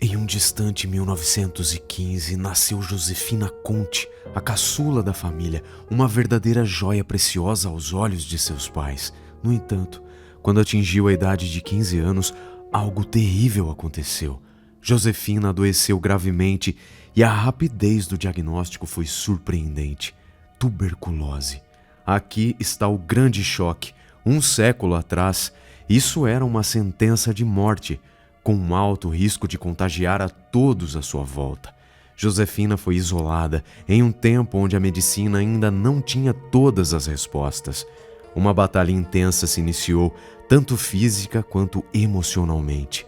Em um distante 1915, nasceu Josefina Conte, a caçula da família, uma verdadeira joia preciosa aos olhos de seus pais. No entanto, quando atingiu a idade de 15 anos, algo terrível aconteceu. Josefina adoeceu gravemente e a rapidez do diagnóstico foi surpreendente. Tuberculose. Aqui está o grande choque. Um século atrás, isso era uma sentença de morte, com um alto risco de contagiar a todos à sua volta. Josefina foi isolada em um tempo onde a medicina ainda não tinha todas as respostas. Uma batalha intensa se iniciou, tanto física quanto emocionalmente.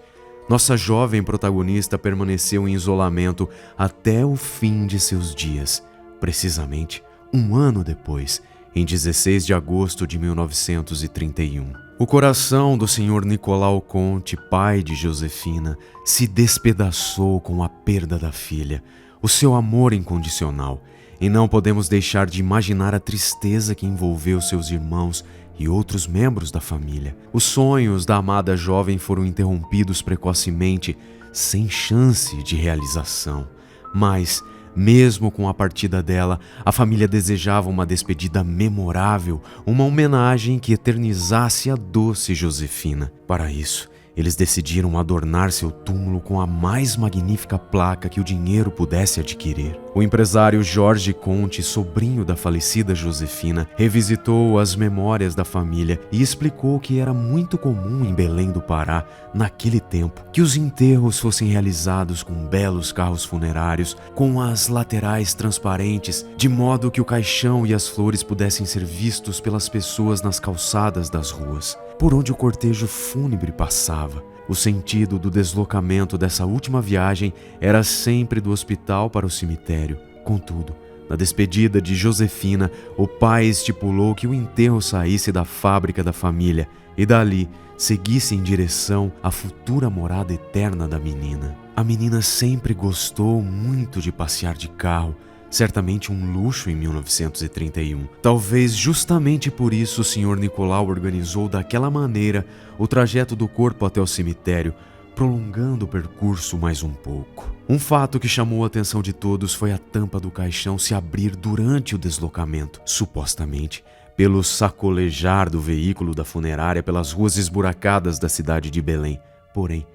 Nossa jovem protagonista permaneceu em isolamento até o fim de seus dias. Precisamente, um ano depois, em 16 de agosto de 1931. O coração do Sr. Nicolau Conte, pai de Josefina, se despedaçou com a perda da filha, o seu amor incondicional, e não podemos deixar de imaginar a tristeza que envolveu seus irmãos e outros membros da família. Os sonhos da amada jovem foram interrompidos precocemente, sem chance de realização. Mas, mesmo com a partida dela, a família desejava uma despedida memorável, uma homenagem que eternizasse a doce Josefina. Para isso, eles decidiram adornar seu túmulo com a mais magnífica placa que o dinheiro pudesse adquirir. O empresário Jorge Conte, sobrinho da falecida Josefina, revisitou as memórias da família e explicou que era muito comum em Belém do Pará, naquele tempo, que os enterros fossem realizados com belos carros funerários, com as laterais transparentes, de modo que o caixão e as flores pudessem ser vistos pelas pessoas nas calçadas das ruas, por onde o cortejo fúnebre passava. O sentido do deslocamento dessa última viagem era sempre do hospital para o cemitério. Contudo, na despedida de Josefina, o pai estipulou que o enterro saísse da fábrica da família e dali seguisse em direção à futura morada eterna da menina. A menina sempre gostou muito de passear de carro, certamente um luxo em 1931. Talvez justamente por isso o Sr. Nicolau organizou daquela maneira o trajeto do corpo até o cemitério, prolongando o percurso mais um pouco. Um fato que chamou a atenção de todos foi a tampa do caixão se abrir durante o deslocamento, supostamente pelo sacolejar do veículo da funerária pelas ruas esburacadas da cidade de Belém. Porém,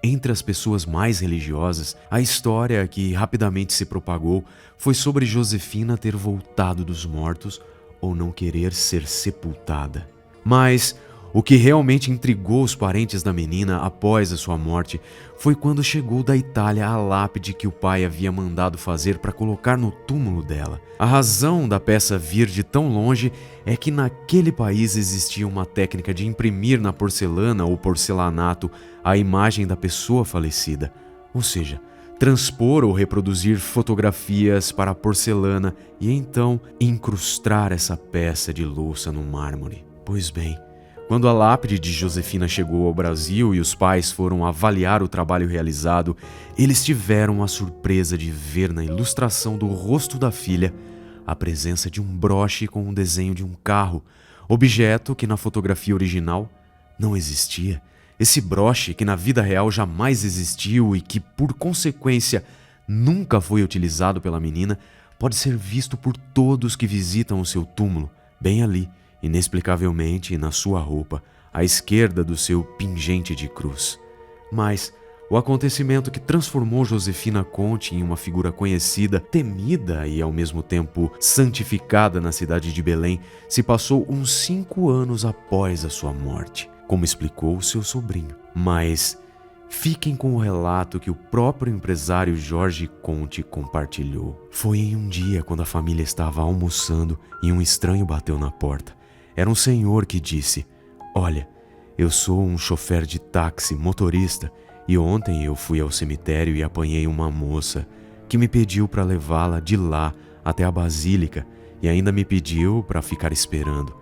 entre as pessoas mais religiosas, a história que rapidamente se propagou foi sobre Josefina ter voltado dos mortos ou não querer ser sepultada. Mas o que realmente intrigou os parentes da menina após a sua morte foi quando chegou da Itália a lápide que o pai havia mandado fazer para colocar no túmulo dela. A razão da peça vir de tão longe é que naquele país existia uma técnica de imprimir na porcelana ou porcelanato a imagem da pessoa falecida, ou seja, transpor ou reproduzir fotografias para a porcelana e então incrustar essa peça de louça no mármore. Pois bem, quando a lápide de Josefina chegou ao Brasil e os pais foram avaliar o trabalho realizado, eles tiveram a surpresa de ver na ilustração do rosto da filha a presença de um broche com um desenho de um carro, objeto que na fotografia original não existia. Esse broche, que na vida real jamais existiu e que, por consequência, nunca foi utilizado pela menina, pode ser visto por todos que visitam o seu túmulo, bem ali, inexplicavelmente na sua roupa, à esquerda do seu pingente de cruz. Mas o acontecimento que transformou Josefina Conte em uma figura conhecida, temida e ao mesmo tempo santificada na cidade de Belém se passou uns 5 anos após a sua morte, como explicou o seu sobrinho. Mas fiquem com o relato que o próprio empresário Jorge Conte compartilhou. Foi em um dia quando a família estava almoçando e um estranho bateu na porta. Era um senhor que disse: "Olha, eu sou um chofer de táxi, motorista, e ontem eu fui ao cemitério e apanhei uma moça que me pediu para levá-la de lá até a basílica e ainda me pediu para ficar esperando.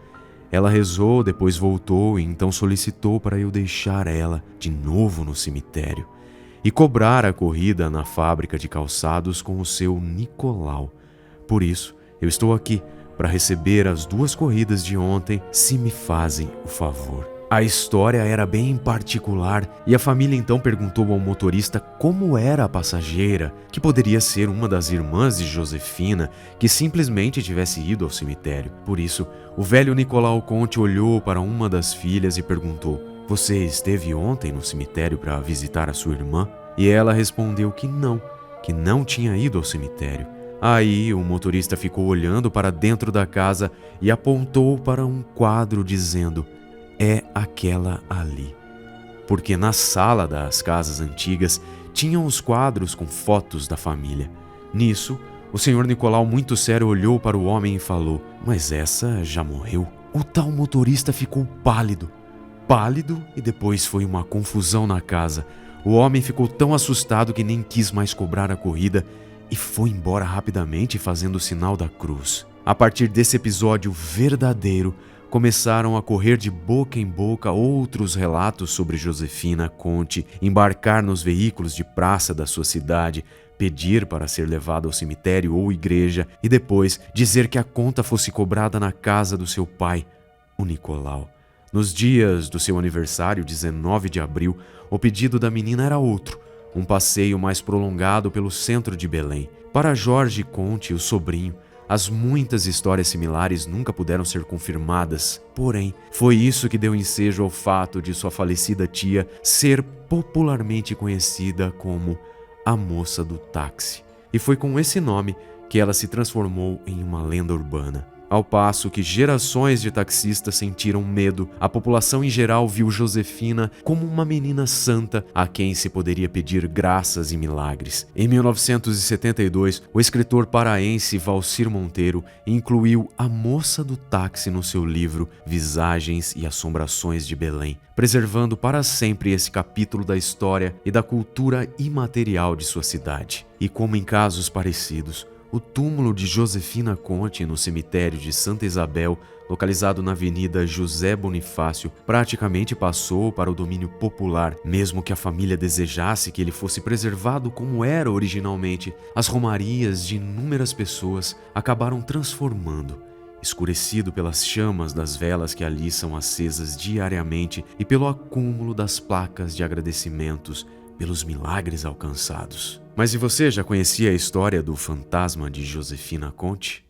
Ela rezou, depois voltou e então solicitou para eu deixar ela de novo no cemitério e cobrar a corrida na fábrica de calçados com o seu Nicolau. Por isso, eu estou aqui para receber as 2 corridas de ontem, se me fazem o favor." A história era bem particular e a família então perguntou ao motorista como era a passageira, que poderia ser uma das irmãs de Josefina, que simplesmente tivesse ido ao cemitério. Por isso, o velho Nicolau Conte olhou para uma das filhas e perguntou: "Você esteve ontem no cemitério para visitar a sua irmã?" E ela respondeu que não tinha ido ao cemitério. Aí o motorista ficou olhando para dentro da casa e apontou para um quadro dizendo: "É aquela ali." Porque na sala das casas antigas tinham os quadros com fotos da família. Nisso, o senhor Nicolau, muito sério, olhou para o homem e falou: "Mas essa já morreu." O tal motorista ficou pálido e depois foi uma confusão na casa. O homem ficou tão assustado que nem quis mais cobrar a corrida e foi embora rapidamente fazendo o sinal da cruz. A partir desse episódio verdadeiro, começaram a correr de boca em boca outros relatos sobre Josefina Conte embarcar nos veículos de praça da sua cidade, pedir para ser levada ao cemitério ou igreja e depois dizer que a conta fosse cobrada na casa do seu pai, o Nicolau. Nos dias do seu aniversário, 19 de abril, o pedido da menina era outro: um passeio mais prolongado pelo centro de Belém. Para Jorge Conte, o sobrinho, as muitas histórias similares nunca puderam ser confirmadas, porém, foi isso que deu ensejo ao fato de sua falecida tia ser popularmente conhecida como a Moça do Táxi. E foi com esse nome que ela se transformou em uma lenda urbana. Ao passo que gerações de taxistas sentiram medo, a população em geral viu Josefina como uma menina santa a quem se poderia pedir graças e milagres. Em 1972, o escritor paraense Valcir Monteiro incluiu a Moça do Táxi no seu livro Visagens e Assombrações de Belém, preservando para sempre esse capítulo da história e da cultura imaterial de sua cidade. E como em casos parecidos, o túmulo de Josefina Conte no cemitério de Santa Isabel, localizado na Avenida José Bonifácio, praticamente passou para o domínio popular, mesmo que a família desejasse que ele fosse preservado como era originalmente. As romarias de inúmeras pessoas acabaram transformando, escurecido pelas chamas das velas que ali são acesas diariamente e pelo acúmulo das placas de agradecimentos pelos milagres alcançados. Mas e você já conhecia a história do fantasma de Josefina Conte?